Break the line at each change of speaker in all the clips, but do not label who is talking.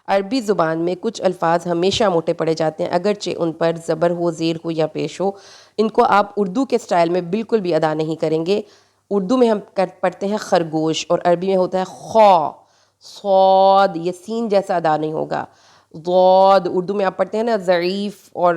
عربی زبان میں کچھ الفاظ ہمیشہ موٹے پڑے جاتے ہیں اگرچہ ان پر زبر ہو، زیر ہو یا پیش ہو. ان کو آپ اردو کے سٹائل میں بالکل بھی ادا نہیں کریں گے. اردو میں ہم پڑھتے ہیں خرگوش اور عربی میں ہوتا ہے خا، صاد، یہ سین جیسا ادا نہیں ہوگا. ضاد اردو میں آپ پڑھتے ہیں نا ضعیف اور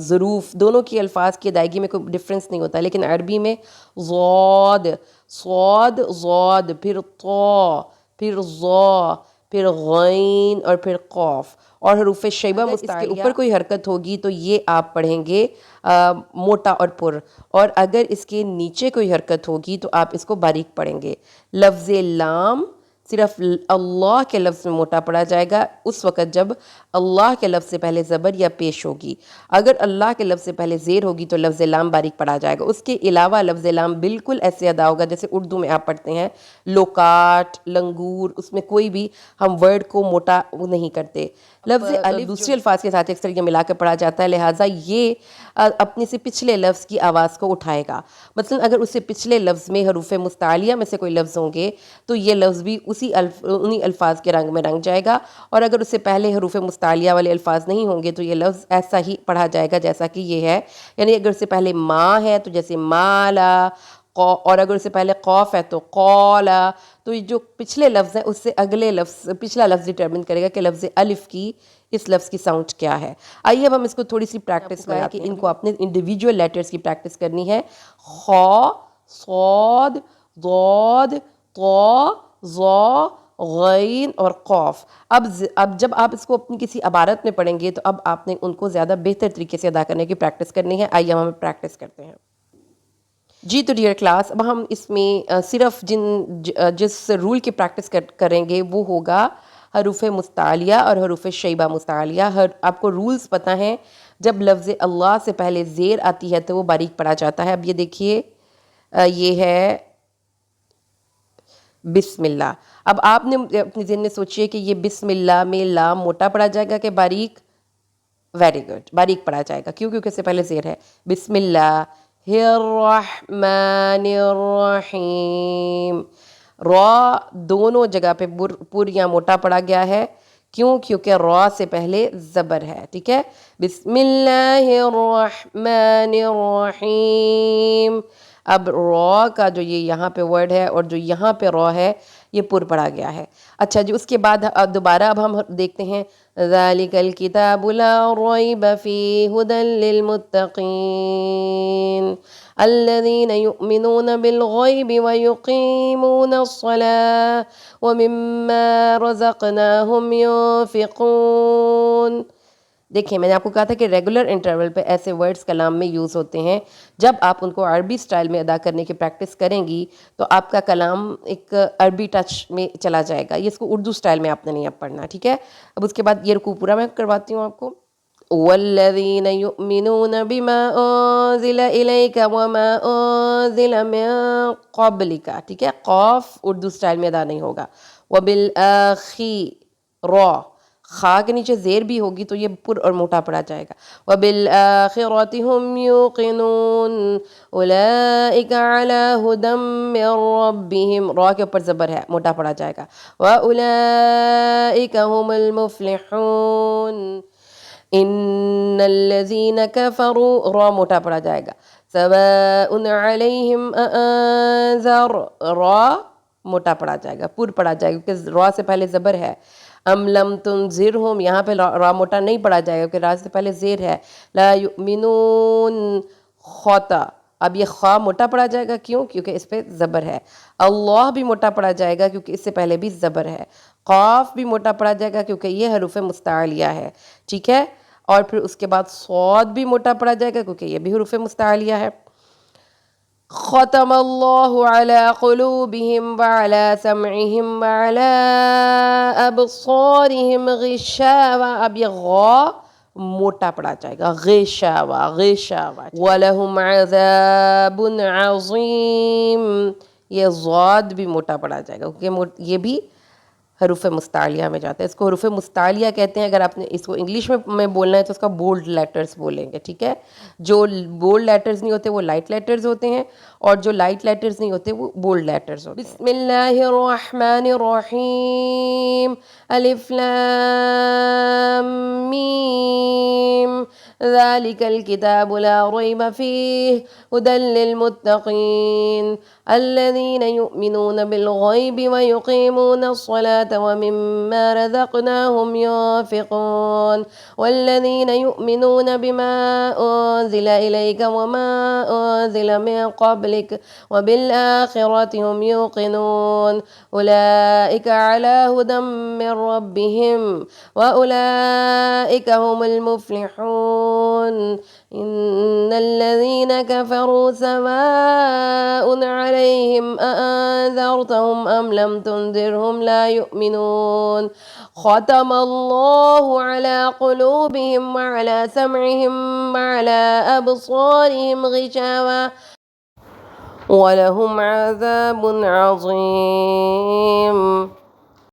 ظروف، دونوں کی الفاظ کی ادائیگی میں کوئی ڈفرینس نہیں ہوتا، لیکن عربی میں ضاد، صاد، ضاد، پھر طا، پھر ظا، پھر غین اور پھر قاف. اور حروف شیبہ مستعلیہ اس کے اوپر کوئی حرکت ہوگی تو یہ آپ پڑھیں گے موٹا اور پر، اور اگر اس کے نیچے کوئی حرکت ہوگی تو آپ اس کو باریک پڑھیں گے. لفظ لام صرف اللہ کے لفظ میں موٹا پڑا جائے گا اس وقت جب اللہ کے لفظ سے پہلے زبر یا پیش ہوگی. اگر اللہ کے لفظ سے پہلے زیر ہوگی تو لفظ لام باریک پڑھا جائے گا. اس کے علاوہ لفظ لام بالکل ایسے ادا ہوگا جیسے اردو میں آپ پڑھتے ہیں لوکاٹ، لنگور، اس میں کوئی بھی ہم ورڈ کو موٹا نہیں کرتے. لفظ الف دوسرے الفاظ کے ساتھ اکثر یہ ملا کے پڑھا جاتا ہے، لہٰذا یہ اپنے سے پچھلے لفظ کی آواز کو اٹھائے گا. مثلا اگر اس سے پچھلے لفظ میں حروف مستعلیہ میں سے کوئی لفظ ہوں گے تو یہ لفظ بھی انہی الفاظ کے رنگ میں رنگ جائے گا، اور اگر اس سے پہلے حروف مستعلیہ والے الفاظ نہیں ہوں گے تو یہ لفظ ایسا ہی پڑھا جائے گا جیسا کہ یہ ہے. یعنی اگر اس سے پہلے ما ہے تو جیسے مالا، اور اگر اس سے پہلے قوف ہے تو قولا. تو یہ جو پچھلے لفظ ہے اس سے اگلے لفظ، پچھلا لفظ ڈٹرمن کرے گا کہ لفظ الف کی اس لفظ کی ساؤنڈ کیا ہے. آئیے اب ہم اس کو تھوڑی سی پریکٹس میں کہ ان کو اپنے انڈیویجول لیٹرز کی پریکٹس کرنی ہے. خا، صاد، ضاد، طا، ظا، غین اور قاف. اب جب آپ اس کو اپنی کسی عبارت میں پڑھیں گے تو اب آپ نے ان کو زیادہ بہتر طریقے سے ادا کرنے کی پریکٹس کرنی ہے. آئیے ہم پریکٹس کرتے ہیں. جی تو ڈیئر کلاس، اب ہم اس میں صرف جس رول کی پریکٹس کریں گے وہ ہوگا حروف مستعلیہ اور حروف شیبہ مستعلیہ. آپ کو رولز پتہ ہیں، جب لفظ اللہ سے پہلے زیر آتی ہے تو وہ باریک پڑھا جاتا ہے. اب یہ دیکھیے یہ ہے بسم اللہ. اب آپ نے اپنے ذہن میں سوچئے کہ یہ بسم اللہ میں لام موٹا پڑھا جائے گا کہ باریک؟ ویری گڈ، باریک پڑھا جائے گا. کیوں؟ کیونکہ اس سے پہلے زیر ہے. بسم اللہ الرحمن الرحیم. را دونوں جگہ پہ پر یا موٹا پڑا گیا ہے. کیوں؟ کیونکہ را سے پہلے زبر ہے. ٹھیک ہے، بسم اللہ الرحمن الرحیم. اب را کا جو یہ یہاں پہ ورڈ ہے اور جو یہاں پہ را ہے یہ پر پڑا گیا ہے. اچھا جی، اس کے بعد دوبارہ اب ہم دیکھتے ہیں ذالک الکتاب لا ریب فیہ ھدی للمتقین الذین یؤمنون بالغیب ویقیمون الصلاة ومما رزقناہم ینفقون. دیکھیں میں نے آپ کو کہا تھا کہ ریگولر انٹرول پہ ایسے ورڈز کلام میں یوز ہوتے ہیں. جب آپ ان کو عربی سٹائل میں ادا کرنے کی پریکٹس کریں گی تو آپ کا کلام ایک عربی ٹچ میں چلا جائے گا. یہ اس کو اردو سٹائل میں آپ نے نہیں اب پڑھنا. ٹھیک ہے، اب اس کے بعد یہ رکوع پورا میں کرواتی ہوں آپ کو. والذین یؤمنون بما انزل الیک وما انزل من قبلک. ٹھیک ہے، قاف اردو سٹائل میں ادا نہیں ہوگا. وبالآخر، خا کے نیچے زیر بھی ہوگی تو یہ پر اور موٹا پڑا جائے گا. وَبِالْآخِرَةِ هُمْ يُوقِنُونَ أُولَئِكَ عَلَىٰ هُدًى مِّن رَّبِّهِمْ. را کے اوپر زبر ہے، موٹا پڑا جائے گا. وَأُولَئِكَ هُمُ الْمُفْلِحُونَ. إِنَّ الَّذِينَ كَفَرُوا، را موٹا پڑا جائے گا. سَوَاءٌ عَلَيْهِمْ أَأَنذَرْ، را موٹا پڑا جائے گا، پر پڑا جائے گا کیونکہ را سے پہلے زبر ہے. ام لم تنذرہم، یہاں پہ را موٹا نہیں پڑا جائے گا کیونکہ را سے پہلے زیر ہے. لا یؤمنون، خوتا. اب یہ خواہ موٹا پڑا جائے گا. کیوں؟ کیونکہ اس پہ زبر ہے. اللہ بھی موٹا پڑا جائے گا کیونکہ اس سے پہلے بھی زبر ہے. قاف بھی موٹا پڑا جائے گا کیونکہ یہ حروف مستعلیہ ہے. ٹھیک ہے، اور پھر اس کے بعد صاد بھی موٹا پڑا جائے گا کیونکہ یہ بھی حروف مستعلیہ ہے. ختم اللہ علی قلوبہم وعلی سمعہم وعلی ابصارہم غشاوہ. اب یہ غا موٹا پڑا جائے گا، غشاوہ، غشاوہ. وَلَهُمْ عَذَابٌ عَظِيمٌ. یہ ضاد بھی موٹا پڑا جائے گا کیونکہ یہ بھی حروف مستعلیہ میں جاتا ہے. اس کو حروف مستعلیہ کہتے ہیں. اگر آپ نے اس کو انگلش میں بولنا ہے تو اس کا بولڈ لیٹرز بولیں گے, ٹھیک ہے. جو بولڈ لیٹرز نہیں ہوتے وہ لائٹ لیٹرز ہوتے ہیں, اور جو لائٹ لیٹرز نہیں ہوتے وہ بولڈ لیٹرز ہوتے ہیں. بسم اللہ الرحمن الرحیم. الف لام میم ذالک الکتاب لا ریب فیہ ہدی للمتقین الذین یؤمنون بالغیب ویقیمون الصلاة ومما رزقناهم ينفقون والذین یؤمنون بما انزل الیک وما انزل من قبلک وبالآخرة هم یوقنون اولئک علی ہدی من ربهم وأولئك هم المفلحون إن الذين كفروا سواء عليهم أأنذرتهم أم لم تنذرهم لا يؤمنون ختم الله على قلوبهم وعلى سمعهم وعلى أبصارهم غشاوة ولهم عذاب عظيم.